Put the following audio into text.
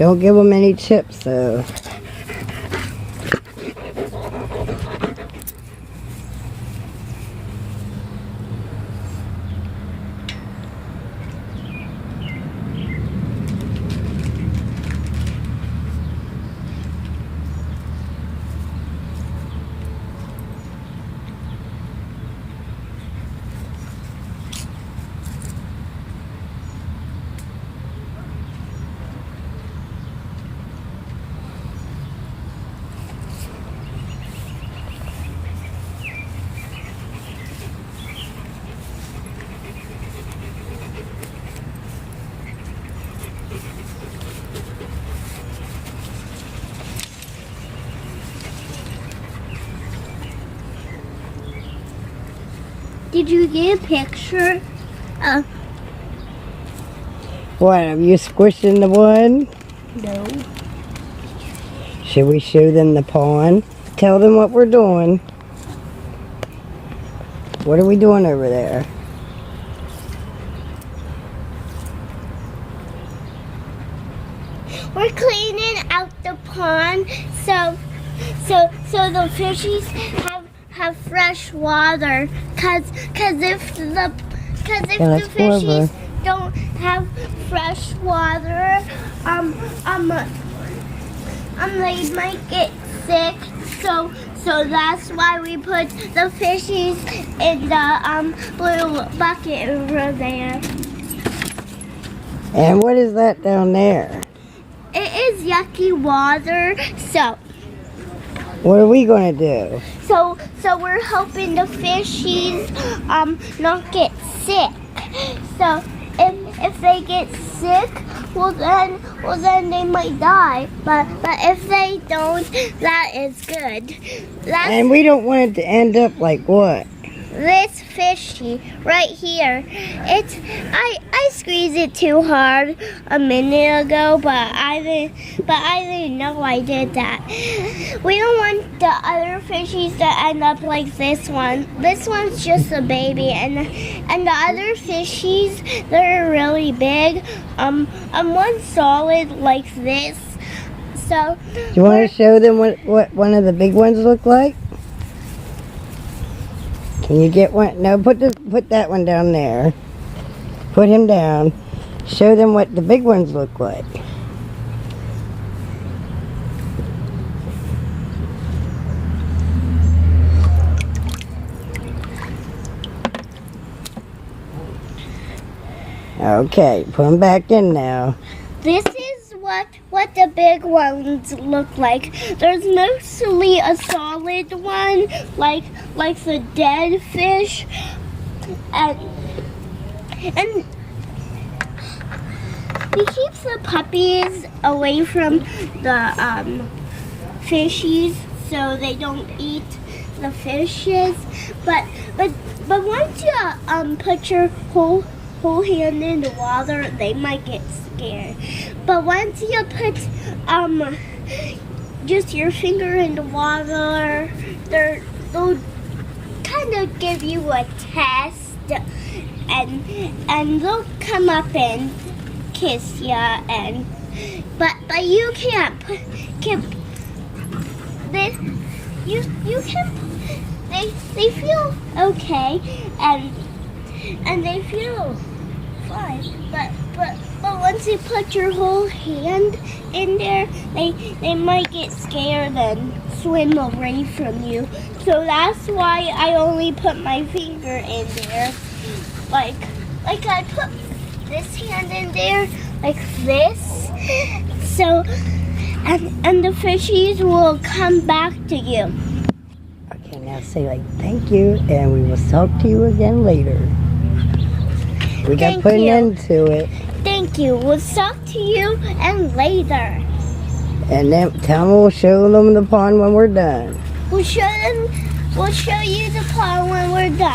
Don't give them any chips, though. Did you get a picture? What, are you squishing the one? No. Should we show them the pond? Tell them what we're doing. What are we doing over there? We're cleaning out the pond so the fishies have fresh water. Cause if the fishies don't have fresh water, they might get sick. So that's why we put the fishies in the blue bucket over there. And what is that down there? It is yucky water. So what are we going to do? So we're hoping the fishies not get sick. So if they get sick, well then they might die. But if they don't, that is good. And we don't want it to end up like what? This fishy right here. I squeezed it too hard a minute ago, but I didn't know I did that. We don't want the other fishies to end up like this one. This one's just a baby, and the other fishies, they're really big. One solid like this. So do you want to show them what one of the big ones look like? Can you get one? No, put that one down there. Put him down. Show them what the big ones look like. Okay, put them back in now. This is what the big ones look like. There's mostly a solid one, like the dead fish, and we keep the puppies away from the fishies so they don't eat the fishes. But once you put your whole hand in the water, they might get scared. But once you put just your finger in the water, they'll kind of give you a test, and they'll come up and kiss you, but you can't you can they feel okay and they feel fine, but once you put your whole hand in there, they might get scared and swim away from you. So that's why I only put my finger in there. Like I put this hand in there like this. So and the fishies will come back to you. Okay, now say thank you, and we will talk to you again later. We got to put an end to it. Thank you. We'll talk to you and later. And then we'll show them the pond when we're done. We'll show you the pond when we're done.